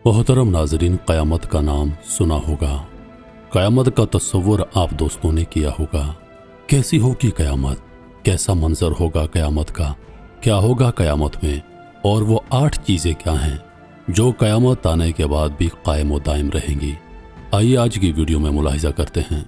मोहतरम नाजरीन, क़यामत का नाम सुना होगा। क़यामत का तस्वुर आप दोस्तों ने किया होगा। कैसी होगी क़यामत, कैसा मंजर होगा क़यामत का, क्या होगा क़यामत में, और वो 8 चीज़ें क्या हैं जो क़यामत आने के बाद भी कायम व दायम रहेंगी। आइए आज की वीडियो में मुलाहिज़ा करते हैं।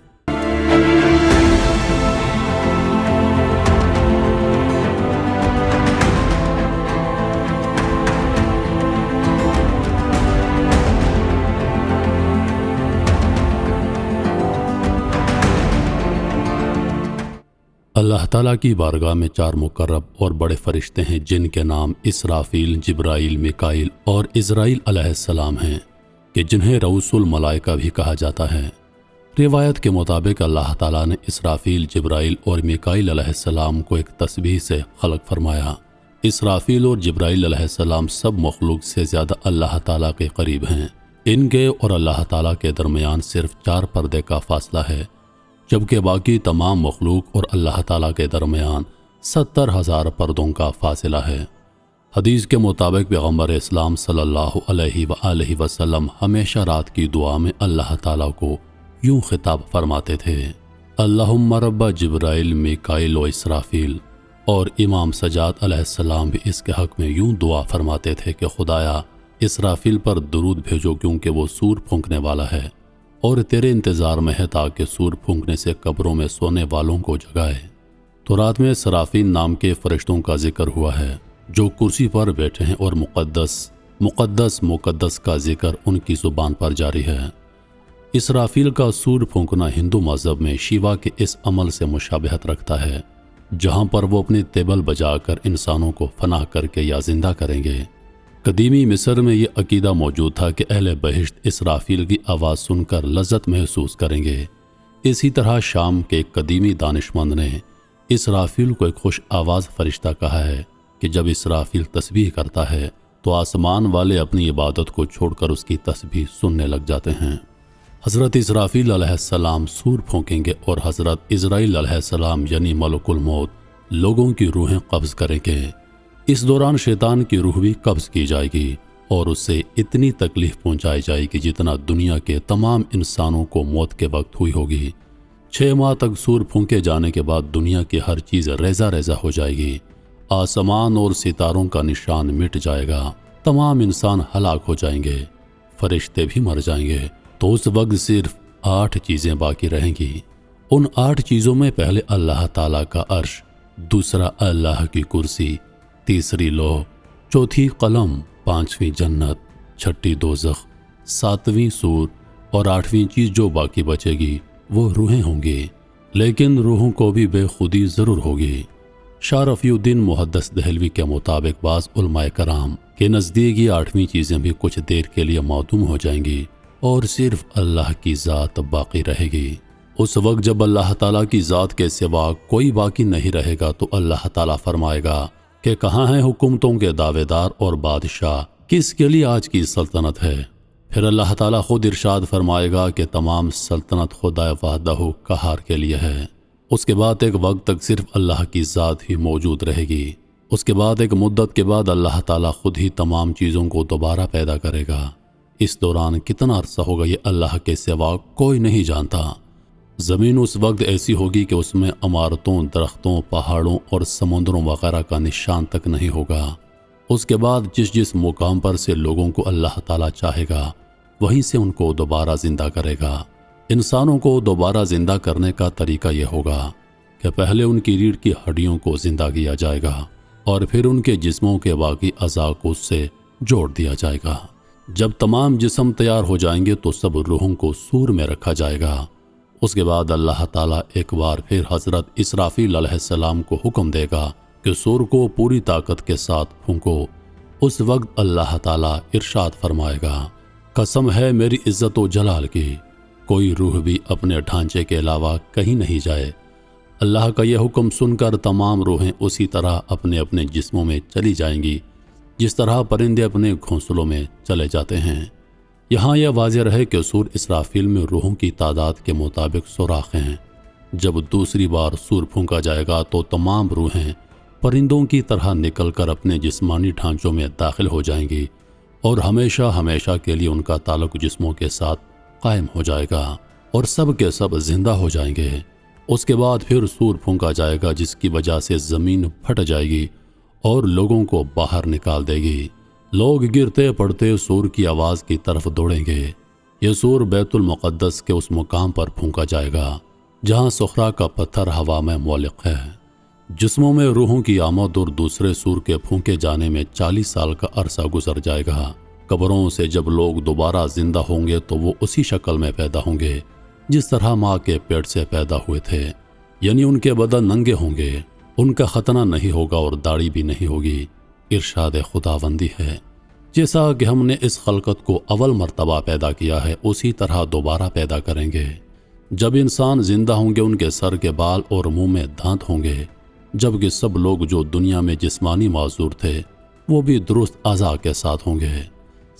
अल्लाह ताला की बारगाह में 4 मुकर्रब और बड़े फरिश्ते हैं जिनके नाम इसराफील, जिब्राइल, मिकाईल और इज़राइल अलैहिस्सलाम हैं कि जिन्हें रऊसुल मलाइका भी कहा जाता है। रिवायत के मुताबिक अल्लाह ताला ने इसराफील, जिब्राइल और मिकाईल अलैहिस्सलाम को एक तस्बीह से खलक फरमाया। इसराफील और जिब्राइल अलैहिस्सलाम सब मखलूक से ज़्यादा अल्लाह ताला के करीब हैं। इनके और अल्लाह ताला के दरमियान सिर्फ 4 पर्दे का फासला है, जबकि बाकी तमाम मखलूक और अल्लाह ताला के दरमियान 70,000 पर्दों का फासला है। हदीस के मुताबिक पैगम्बर इस्लाम सल्लल्लाहु अलैहि वसल्लम हमेशा रात की दुआ में अल्लाह ताला को यूं खिताब फरमाते थे, अल्लाहुम्मा रब्बा जिब्राइल, मिकाईल व इसराफील। और इमाम सजाद अलैहिस्सलाम भी इसके हक़ में यूं दुआ फरमाते थे कि खुदाया इसराफील पर दुरूद भेजो क्योंकि वो सूर फूंकने वाला है और तेरे इंतज़ार में है ताकि सूर फूंकने से कब्रों में सोने वालों को जगाए। तो रात में इसराफील नाम के फरिश्तों का जिक्र हुआ है जो कुर्सी पर बैठे हैं और मुक़द्दस मुक़द्दस मुक़द्दस का जिक्र उनकी ज़ुबान पर जारी है। इसराफील का सूर फूंकना हिंदू मज़हब में शिवा के इस अमल से मुशाबहत रखता है जहाँ पर वो अपने तेबल बजाकर इंसानों को फनाह करके या जिंदा करेंगे। कदीमी मिस्र में ये अकीदा मौजूद था कि अहले बहिश्त इसराफील की आवाज़ सुनकर लज्जत महसूस करेंगे। इसी तरह शाम के कदीमी दानिशमंद ने इसराफील को एक खुश आवाज़ फरिश्ता कहा है कि जब इसराफील तस्बीह करता है तो आसमान वाले अपनी इबादत को छोड़कर उसकी तस्बीह सुनने लग जाते हैं। हज़रत इसराफील अलैहिस्सलाम सूर फूंकेंगे और हज़रत इज़राइल अलैहिस्सलाम यानी मलकुल मौत लोगों की रूहें कब्ज़ करेंगे। इस दौरान शैतान की रूह भी कब्ज़ की जाएगी और उससे इतनी तकलीफ पहुंचाई जाएगी जितना दुनिया के तमाम इंसानों को मौत के वक्त हुई होगी। 6 माह तक सूर फूंके जाने के बाद दुनिया की हर चीज़ रेजा रेजा हो जाएगी। आसमान और सितारों का निशान मिट जाएगा, तमाम इंसान हलाक हो जाएंगे, फरिश्ते भी मर जाएंगे। तो उस वक्त सिर्फ 8 चीज़ें बाकी रहेंगी। उन 8 चीज़ों में पहले अल्लाह ताला का अर्श, दूसरा अल्लाह की कुर्सी, तीसरी लौह, चौथी कलम, 5वीं जन्नत, 6ठी दोज़ख, 7वीं सूर और 8वीं चीज़ जो बाकी बचेगी वो रूहें होंगी। लेकिन रूहों को भी बेखुदी ज़रूर होगी। शाह रफ़ीउद्दीन मुहद्दिस दहलवी के मुताबिक बाज़ उलमाए कराम के नज़दीक ये 8वीं चीज़ें भी कुछ देर के लिए मौदूम हो जाएंगी और सिर्फ अल्लाह की ज़ात बाकी रहेगी। उस वक्त जब अल्लाह ताला की ज़ात के सिवा कोई बाकी नहीं रहेगा तो अल्लाह ताला फरमाएगा कि कहाँ हैं हुकूमतों के दावेदार और बादशाह, किसके लिए आज की सल्तनत है। फिर अल्लाह ताला खुद इरशाद फरमाएगा कि तमाम सल्तनत खुदा वहदहू क़हार के लिए है। उसके बाद एक वक्त तक सिर्फ अल्लाह की ज़ात ही मौजूद रहेगी। उसके बाद एक मुद्दत के बाद अल्लाह ताला खुद ही तमाम चीज़ों को दोबारा पैदा करेगा। इस दौरान कितना अरसा होगा ये अल्लाह के सिवा कोई नहीं जानता। ज़मीन उस वक्त ऐसी होगी कि उसमें इमारतों, दरख्तों, पहाड़ों और समुद्रों वगैरह का निशान तक नहीं होगा। उसके बाद जिस जिस मुकाम पर से लोगों को अल्लाह ताला चाहेगा वहीं से उनको दोबारा ज़िंदा करेगा। इंसानों को दोबारा ज़िंदा करने का तरीका यह होगा कि पहले उनकी रीढ़ की हड्डियों को ज़िंदा किया जाएगा और फिर उनके जिस्मों के बाकी अज़ा को उससे जोड़ दिया जाएगा। जब तमाम जिस्म तैयार हो जाएंगे तो सब रूहों को सूर में रखा जाएगा। उसके बाद अल्लाह ताला एक बार फिर हज़रत इसराफील अलैहिस्सलाम को हुक्म देगा कि सूर को पूरी ताकत के साथ फूंको। उस वक्त अल्लाह ताला इरशाद फरमाएगा, कसम है मेरी इज़्ज़त व जलाल की, कोई रूह भी अपने ढांचे के अलावा कहीं नहीं जाए। अल्लाह का यह हुक्म सुनकर तमाम रूहें उसी तरह अपने अपने जिस्मों में चली जाएंगी जिस तरह परिंदे अपने घोंसलों में चले जाते हैं। यहाँ यह वाज़ेह रहे कि सूर इसराफील में रूहों की तादाद के मुताबिक सुराख हैं। जब दूसरी बार सूर फूंका जाएगा तो तमाम रूहें परिंदों की तरह निकलकर अपने जिस्मानी ढांचों में दाखिल हो जाएंगी اور ہمیشہ ہمیشہ کے لیے ان کا تعلق جسموں کے ساتھ قائم ہو جائے گا اور سب کے سب زندہ ہو جائیں گے۔ اس کے بعد پھر سور پھونکا جائے گا جس کی وجہ سے زمین پھٹ جائے گی اور لوگوں کو باہر نکال دے گی۔ لوگ گرتے پڑتے سور کی آواز کی طرف دوڑیں گے۔ یہ سور بیت المقدس کے اس مقام پر پھونکا جائے گا جہاں صخرہ کا پتھر ہوا میں معلق ہے۔ جسموں میں روحوں کی آمد اور دوسرے سور کے پھونکے جانے میں 40 سال کا عرصہ گزر جائے گا۔ قبروں سے جب لوگ دوبارہ زندہ ہوں گے تو وہ اسی شکل میں پیدا ہوں گے جس طرح ماں کے پیٹ سے پیدا ہوئے تھے، یعنی ان کے بدن ننگے ہوں گے، ان کا ختنہ نہیں ہوگا اور داڑھی بھی نہیں ہوگی۔ ارشاد خداوندی ہے، جیسا کہ ہم نے اس خلقت کو اول مرتبہ پیدا کیا ہے اسی طرح دوبارہ پیدا کریں گے۔ جب انسان زندہ ہوں گے ان کے سر کے بال اور منہ میں دانت ہوں گے، جبکہ سب لوگ جو دنیا میں جسمانی معذور تھے وہ بھی درست اعضاء کے ساتھ ہوں گے۔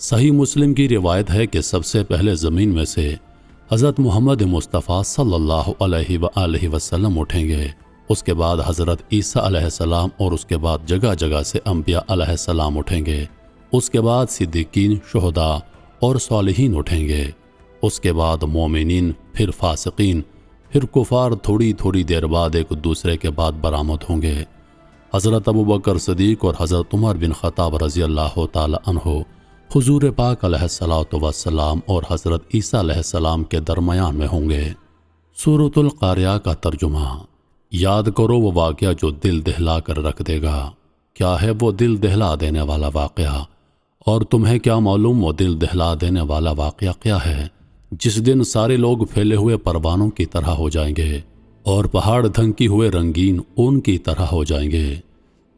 صحیح مسلم کی روایت ہے کہ سب سے پہلے زمین میں سے حضرت محمد مصطفیٰ صلی اللہ علیہ وآلہ وسلم اٹھیں گے، اس کے بعد حضرت عیسیٰ علیہ السلام اور اس کے بعد جگہ جگہ سے انبیاء علیہ السلام اٹھیں گے، اس کے بعد صدیقین، شہداء اور صالحین اٹھیں گے، اس کے بعد مومنین، پھر فاسقین، پھر کفار تھوڑی تھوڑی دیر بعد ایک دوسرے کے بعد برآمد ہوں گے۔ حضرت ابوبکر صدیق اور حضرت عمر بن خطاب رضی اللہ تعالی عنہ حضور پاک علیہ الصلوۃ والسلام اور حضرت عیسیٰ علیہ السلام کے درمیان میں ہوں گے۔ سورۃ القاریہ کا ترجمہ: یاد کرو وہ واقعہ جو دل دہلا کر رکھ دے گا۔ کیا ہے وہ دل دہلا دینے والا واقعہ؟ اور تمہیں کیا معلوم وہ دل دہلا دینے والا واقعہ کیا ہے؟ جس دن سارے لوگ پھیلے ہوئے پروانوں کی طرح ہو جائیں گے اور پہاڑ دھنکی ہوئے رنگین اون کی طرح ہو جائیں گے۔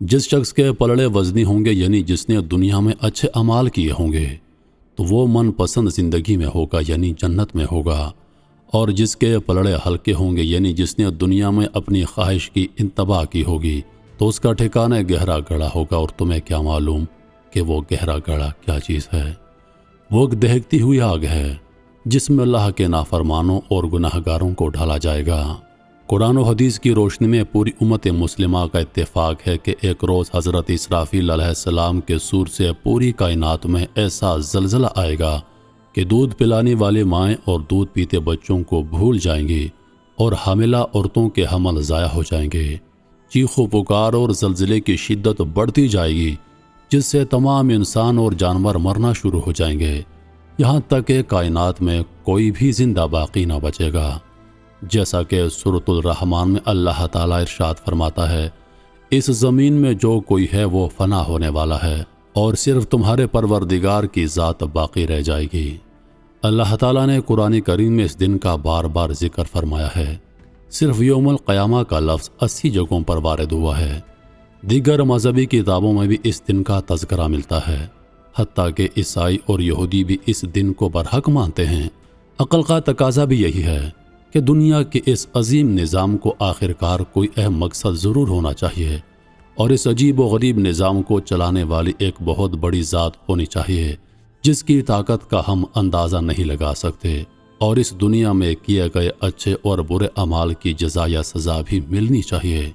جس شخص کے پلڑے وزنی ہوں گے، یعنی جس نے دنیا میں اچھے اعمال کیے ہوں گے، تو وہ من پسند زندگی میں ہوگا، یعنی جنت میں ہوگا، اور جس کے پلڑے ہلکے ہوں گے، یعنی جس نے دنیا میں اپنی خواہش کی انتباہ کی ہوگی، تو اس کا ٹھکانہ گہرا گڑھا ہوگا۔ اور تمہیں کیا معلوم کہ وہ گہرا گڑھا کیا چیز ہے؟ وہ ایک دہکتی ہوئی آگ ہے جس میں اللہ کے نافرمانوں اور گناہ گاروں کو ڈالا جائے گا۔ قرآن و حدیث کی روشنی میں پوری امت مسلمہ کا اتفاق ہے کہ ایک روز حضرت اسرافیل علیہ السلام کے سور سے پوری کائنات میں ایسا زلزلہ آئے گا کہ دودھ پلانے والے مائیں اور دودھ پیتے بچوں کو بھول جائیں گی اور حاملہ عورتوں کے حمل ضائع ہو جائیں گے۔ چیخ و پکار اور زلزلے کی شدت بڑھتی جائے گی جس سے تمام انسان اور جانور مرنا شروع ہو جائیں گے، یہاں تک کہ کائنات میں کوئی بھی زندہ باقی نہ بچے گا۔ جیسا کہ سورۃ الرحمن میں اللہ تعالیٰ ارشاد فرماتا ہے، اس زمین میں جو کوئی ہے وہ فنا ہونے والا ہے اور صرف تمہارے پروردگار کی ذات باقی رہ جائے گی۔ اللہ تعالیٰ نے قرآن کریم میں اس دن کا بار بار ذکر فرمایا ہے۔ صرف یوم القیامہ کا لفظ 80 جگہوں پر وارد ہوا ہے۔ دیگر مذہبی کتابوں میں بھی اس دن کا تذکرہ ملتا ہے، حتیٰ کہ عیسائی اور یہودی بھی اس دن کو برحق مانتے ہیں۔ عقل کا تقاضا بھی یہی ہے کہ دنیا کے اس عظیم نظام کو آخرکار کوئی اہم مقصد ضرور ہونا چاہیے، اور اس عجیب و غریب نظام کو چلانے والی ایک بہت بڑی ذات ہونی چاہیے جس کی طاقت کا ہم اندازہ نہیں لگا سکتے، اور اس دنیا میں کیے گئے اچھے اور برے اعمال کی جزا یا سزا بھی ملنی چاہیے۔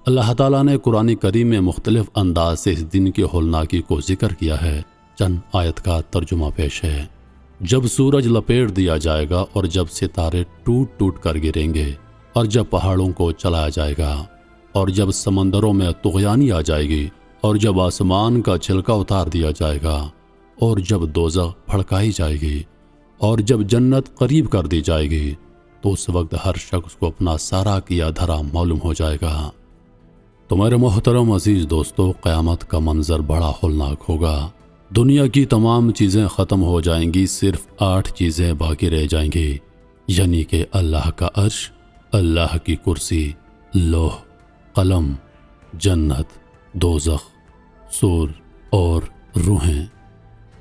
اللہ تعالیٰ نے قرآن کریم میں مختلف انداز سے اس دن کی ہولناکی کو ذکر کیا ہے۔ چند آیت کا ترجمہ پیش ہے۔ جب سورج لپیٹ دیا جائے گا اور جب ستارے ٹوٹ ٹوٹ کر گریں گے اور جب پہاڑوں کو چلایا جائے گا اور جب سمندروں میں طغیانی آ جائے گی اور جب آسمان کا چھلکا اتار دیا جائے گا اور جب دوزخ بھڑکائی جائے گی اور جب جنت قریب کر دی جائے گی، تو اس وقت ہر شخص کو اپنا سارا کیا دھرا معلوم ہو جائے گا۔ تمہارے محترم عزیز دوستو، قیامت کا منظر بڑا ہولناک ہوگا۔ دنیا کی تمام چیزیں ختم ہو جائیں گی، صرف 8 چیزیں باقی رہ جائیں گی، یعنی کہ اللہ کا عرش، اللہ کی کرسی، لوح، قلم، جنت، دوزخ، سور اور روحیں۔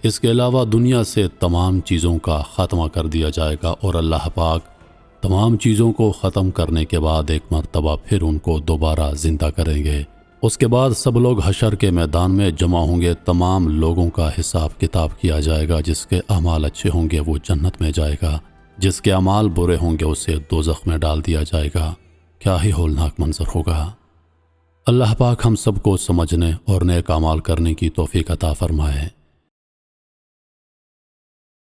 اس کے علاوہ دنیا سے تمام چیزوں کا خاتمہ کر دیا جائے گا، اور اللہ پاک تمام چیزوں کو ختم کرنے کے بعد ایک مرتبہ پھر ان کو دوبارہ زندہ کریں گے۔ اس کے بعد سب لوگ حشر کے میدان میں جمع ہوں گے، تمام لوگوں کا حساب کتاب کیا جائے گا۔ جس کے اعمال اچھے ہوں گے وہ جنت میں جائے گا، جس کے اعمال برے ہوں گے اسے دوزخ میں ڈال دیا جائے گا۔ کیا ہی ہولناک منظر ہوگا۔ اللہ پاک ہم سب کو سمجھنے اور نیک اعمال کرنے کی توفیق عطا فرمائے۔